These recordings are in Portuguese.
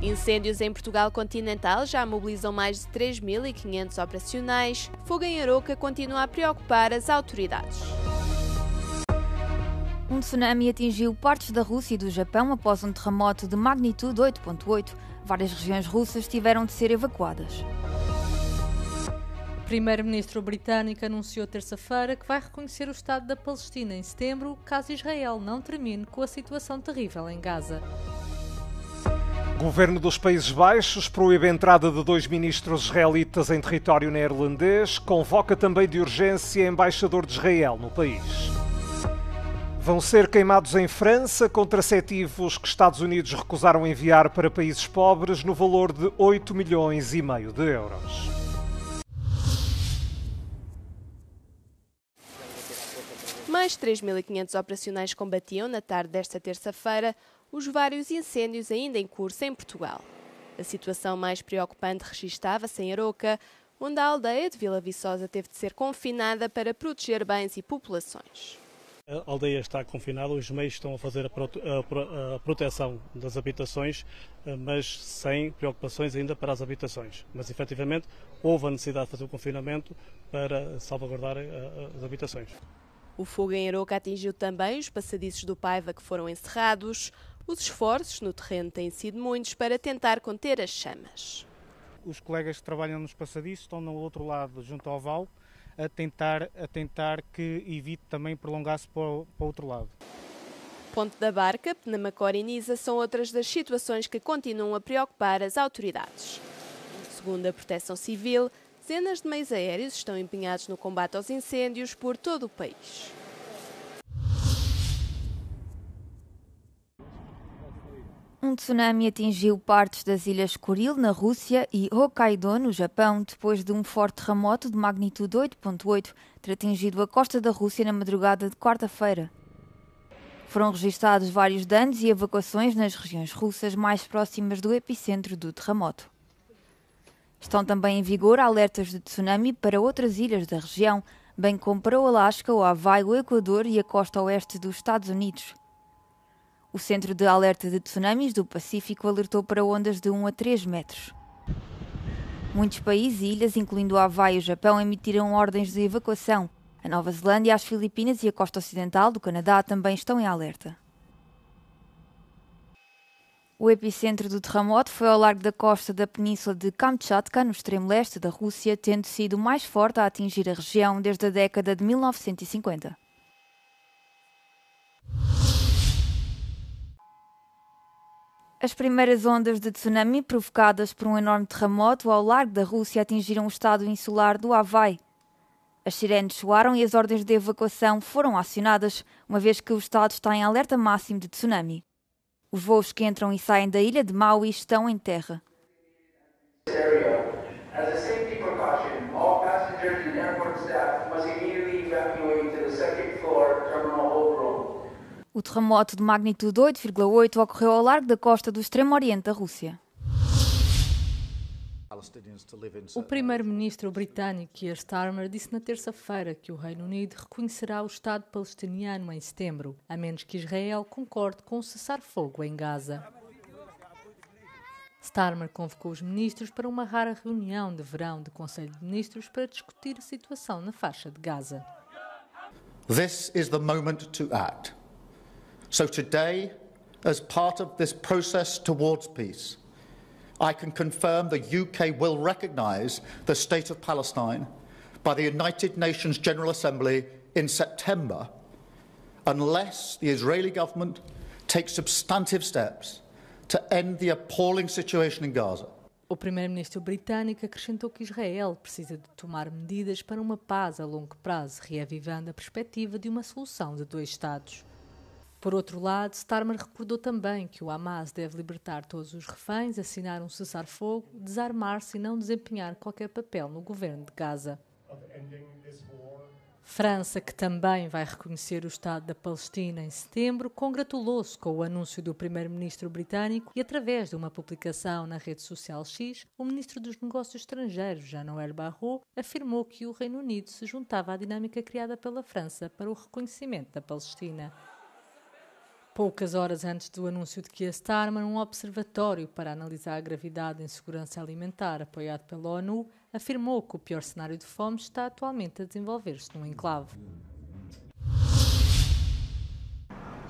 Incêndios em Portugal continental já mobilizam mais de 3.500 operacionais. Fogo em Aroca continua a preocupar as autoridades. Um tsunami atingiu partes da Rússia e do Japão após um terremoto de magnitude 8.8. Várias regiões russas tiveram de ser evacuadas. O primeiro-ministro britânico anunciou terça-feira que vai reconhecer o Estado da Palestina em setembro, caso Israel não termine com a situação terrível em Gaza. Governo dos Países Baixos proíbe a entrada de 2 ministros israelitas em território neerlandês. Convoca também de urgência embaixador de Israel no país. Vão ser queimados em França contraceptivos que Estados Unidos recusaram enviar para países pobres no valor de 8,5 milhões de euros. Mais 3.500 operacionais combatiam, na tarde desta terça-feira, os vários incêndios ainda em curso em Portugal. A situação mais preocupante registava-se em Aroca, onde a aldeia de Vila Viçosa teve de ser confinada para proteger bens e populações. A aldeia está confinada, os meios estão a fazer a proteção das habitações, mas sem preocupações ainda para as habitações. Mas, efetivamente, houve a necessidade de fazer o confinamento para salvaguardar as habitações. O fogo em Aroca atingiu também os passadiços do Paiva que foram encerrados. Os esforços no terreno têm sido muitos para tentar conter as chamas. Os colegas que trabalham nos passadiços estão no outro lado, junto ao vale, a tentar que evite também prolongar-se para o outro lado. Ponte da Barca, Penamacor e Nisa são outras das situações que continuam a preocupar as autoridades. Segundo a Proteção Civil, dezenas de meios aéreos estão empenhados no combate aos incêndios por todo o país. Um tsunami atingiu partes das ilhas Kuril, na Rússia, e Hokkaido, no Japão, depois de um forte terremoto de magnitude 8.8 ter atingido a costa da Rússia na madrugada de quarta-feira. Foram registados vários danos e evacuações nas regiões russas mais próximas do epicentro do terremoto. Estão também em vigor alertas de tsunami para outras ilhas da região, bem como para o Alasca, o Havaí, o Equador e a costa oeste dos Estados Unidos. O Centro de Alerta de Tsunamis do Pacífico alertou para ondas de 1 a 3 metros. Muitos países e ilhas, incluindo o Havaí e o Japão, emitiram ordens de evacuação. A Nova Zelândia, as Filipinas e a costa ocidental do Canadá também estão em alerta. O epicentro do terremoto foi ao largo da costa da península de Kamchatka, no extremo leste da Rússia, tendo sido o mais forte a atingir a região desde a década de 1950. As primeiras ondas de tsunami provocadas por um enorme terremoto ao largo da Rússia atingiram o estado insular do Havaí. As sirenes soaram e as ordens de evacuação foram acionadas, uma vez que o estado está em alerta máximo de tsunami. Os voos que entram e saem da ilha de Maui estão em terra. O terremoto de magnitude 8,8 ocorreu ao largo da costa do extremo oriente da Rússia. O primeiro-ministro britânico Keir Starmer disse na terça-feira que o Reino Unido reconhecerá o Estado palestiniano em setembro, a menos que Israel concorde com o cessar-fogo em Gaza. Starmer convocou os ministros para uma rara reunião de verão do Conselho de Ministros para discutir a situação na faixa de Gaza. This is the moment to act. So today, as part of this process towards peace, I can confirm the UK will recognise the State of Palestine by the United Nations General Assembly in September, unless the Israeli government takes substantive steps to end the appalling situation in Gaza. O primeiro-ministro britânico acrescentou que Israel precisa de tomar medidas para uma paz a longo prazo, reavivando a perspectiva de uma solução de 2 Estados. Por outro lado, Starmer recordou também que o Hamas deve libertar todos os reféns, assinar um cessar-fogo, desarmar-se e não desempenhar qualquer papel no governo de Gaza. França, que também vai reconhecer o Estado da Palestina em setembro, congratulou-se com o anúncio do primeiro-ministro britânico e, através de uma publicação na rede social X, o ministro dos Negócios Estrangeiros, Jean-Noël Barrot, afirmou que o Reino Unido se juntava à dinâmica criada pela França para o reconhecimento da Palestina. Poucas horas antes do anúncio de Keir Starmer, um observatório para analisar a gravidade da insegurança alimentar, apoiado pela ONU, afirmou que o pior cenário de fome está atualmente a desenvolver-se num enclave.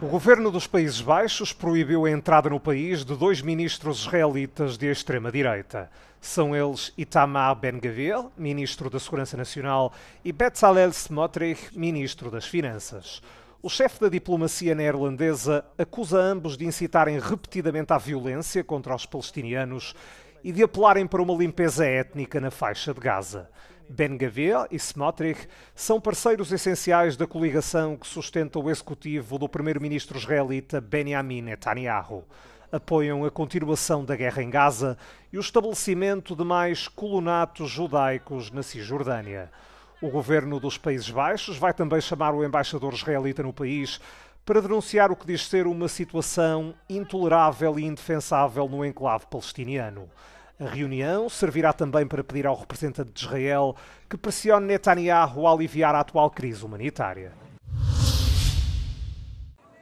O governo dos Países Baixos proibiu a entrada no país de 2 ministros israelitas de extrema-direita. São eles Itamar Ben-Gvir, ministro da Segurança Nacional, e Bezalel Smotrich, ministro das Finanças. O chefe da diplomacia neerlandesa acusa ambos de incitarem repetidamente à violência contra os palestinianos e de apelarem para uma limpeza étnica na faixa de Gaza. Ben-Gvir e Smotrich são parceiros essenciais da coligação que sustenta o executivo do primeiro-ministro israelita Benjamin Netanyahu. Apoiam a continuação da guerra em Gaza e o estabelecimento de mais colonatos judaicos na Cisjordânia. O governo dos Países Baixos vai também chamar o embaixador israelita no país para denunciar o que diz ser uma situação intolerável e indefensável no enclave palestiniano. A reunião servirá também para pedir ao representante de Israel que pressione Netanyahu a aliviar a atual crise humanitária.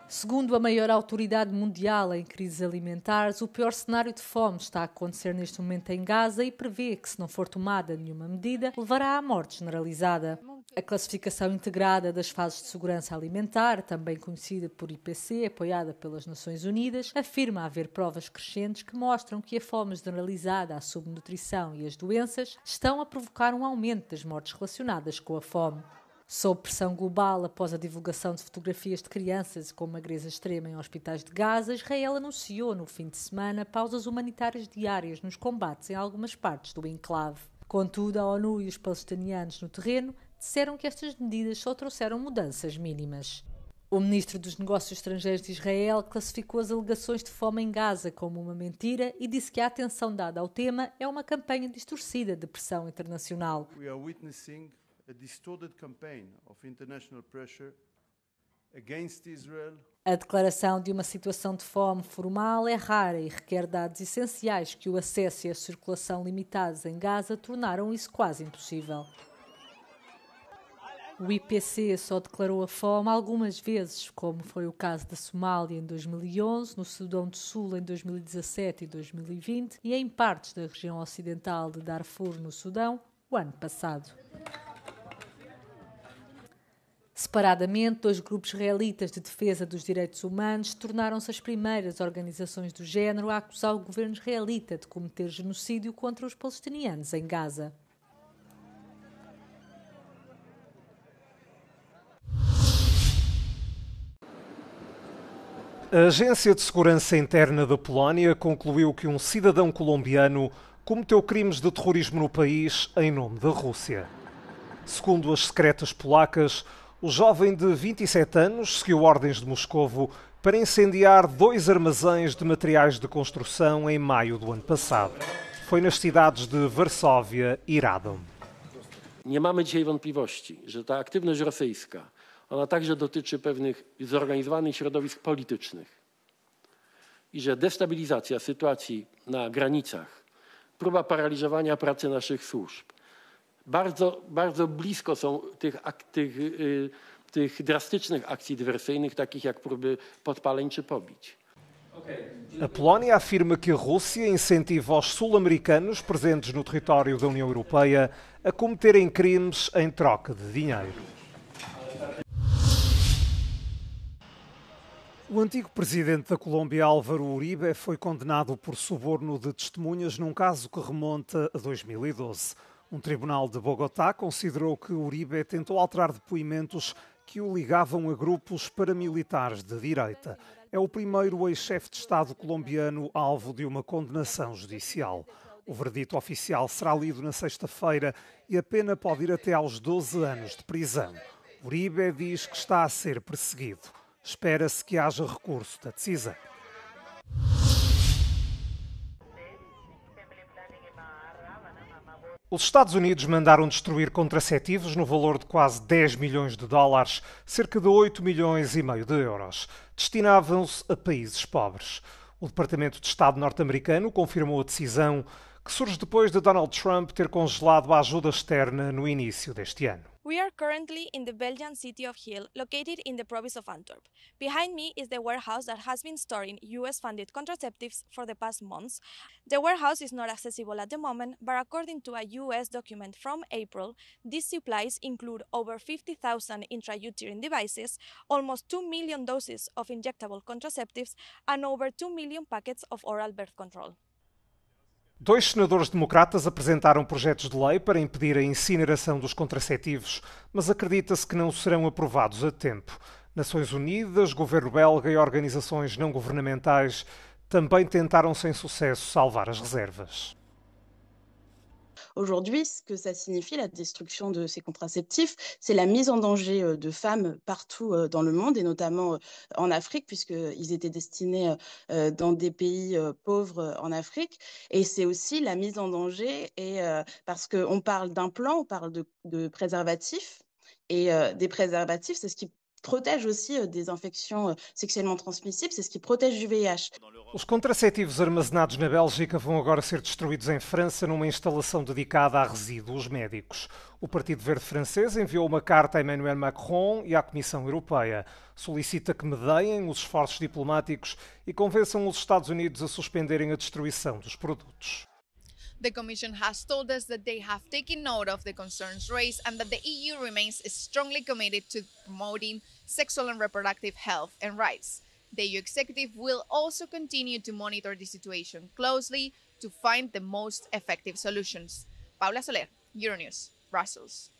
Segundo a maior autoridade mundial em crises alimentares, o pior cenário de fome está a acontecer neste momento em Gaza e prevê que, se não for tomada nenhuma medida, levará à morte generalizada. A classificação integrada das fases de segurança alimentar, também conhecida por IPC, apoiada pelas Nações Unidas, afirma haver provas crescentes que mostram que a fome generalizada, a subnutrição e as doenças estão a provocar um aumento das mortes relacionadas com a fome. Sob pressão global após a divulgação de fotografias de crianças com magreza extrema em hospitais de Gaza, Israel anunciou no fim de semana pausas humanitárias diárias nos combates em algumas partes do enclave. Contudo, a ONU e os palestinianos no terreno disseram que estas medidas só trouxeram mudanças mínimas. O ministro dos Negócios Estrangeiros de Israel classificou as alegações de fome em Gaza como uma mentira e disse que a atenção dada ao tema é uma campanha distorcida de pressão internacional. A distorted campaign of international pressure against Israel. A declaração de uma situação de fome formal é rara e requer dados essenciais que o acesso e a circulação limitados em Gaza tornaram isso quase impossível. O IPC só declarou a fome algumas vezes, como foi o caso da Somália em 2011, no Sudão do Sul em 2017 e 2020 e em partes da região ocidental de Darfur, no Sudão, o ano passado. Separadamente, 2 grupos israelitas de defesa dos direitos humanos tornaram-se as primeiras organizações do género a acusar o governo israelita de cometer genocídio contra os palestinianos em Gaza. A Agência de Segurança Interna da Polónia concluiu que um cidadão colombiano cometeu crimes de terrorismo no país em nome da Rússia. Segundo as secretas polacas, o jovem de 27 anos seguiu ordens de Moscovo para incendiar 2 armazéns de materiais de construção em maio do ano passado. Foi nas cidades de Varsóvia e Radom. Nie mamy dzisiaj wątpliwości, że ta aktywność rosyjska, ona także dotyczy pewnych zorganizowanych środowisk politycznych i że destabilizacja sytuacji na granicach, próba paraliżowania pracy naszych służb, bardzo blisko są tych drastycznych akcji dywersyjnych, takich jak próby podpaleń czy pobić. A Polónia afirma que a Rússia incentiva os sul-americanos presentes no território da União Europeia a cometerem crimes em troca de dinheiro. O antigo presidente da Colômbia, Álvaro Uribe, foi condenado por suborno de testemunhas num caso que remonta a 2012. Um tribunal de Bogotá considerou que Uribe tentou alterar depoimentos que o ligavam a grupos paramilitares de direita. É o primeiro ex-chefe de Estado colombiano alvo de uma condenação judicial. O veredito oficial será lido na sexta-feira e a pena pode ir até aos 12 anos de prisão. Uribe diz que está a ser perseguido. Espera-se que haja recurso da decisão. Os Estados Unidos mandaram destruir contraceptivos no valor de quase 10 milhões de dólares, cerca de 8 milhões e meio de euros. Destinavam-se a países pobres. O Departamento de Estado norte-americano confirmou a decisão que surge depois de Donald Trump ter congelado a ajuda externa no início deste ano. We are currently in the Belgian city of Hill, located in the province of Antwerp. Behind me is the warehouse that has been storing US-funded contraceptives for the past months. The warehouse is not accessible at the moment, but according to a US document from April, these supplies include over 50,000 intrauterine devices, almost 2 million doses of injectable contraceptives, and over 2 million packets of oral birth control. 2 senadores democratas apresentaram projetos de lei para impedir a incineração dos contraceptivos, mas acredita-se que não serão aprovados a tempo. Nações Unidas, governo belga e organizações não governamentais também tentaram sem sucesso salvar as reservas. Aujourd'hui, ce que ça signifie, la destruction de ces contraceptifs, c'est la mise en danger de femmes partout dans le monde, et notamment en Afrique, puisqu'ils étaient destinés dans des pays pauvres en Afrique. Et c'est aussi la mise en danger, parce qu'on parle d'implants, on parle de préservatifs, et des préservatifs, c'est ce qui protège aussi des infections sexuellement transmissibles, c'est ce qui protège du VIH. Os contraceptivos armazenados na Bélgica vão agora ser destruídos em França numa instalação dedicada a resíduos médicos. O Partido Verde francês enviou uma carta a Emmanuel Macron e à Comissão Europeia. Solicita que medeiem os esforços diplomáticos e convençam os Estados Unidos a suspenderem a destruição dos produtos. The Commission has told us that they have taken note of the concerns raised and that the EU remains strongly committed to promoting sexual and reproductive health and rights. The EU executive will also continue to monitor the situation closely to find the most effective solutions. Paula Soler, Euronews, Brussels.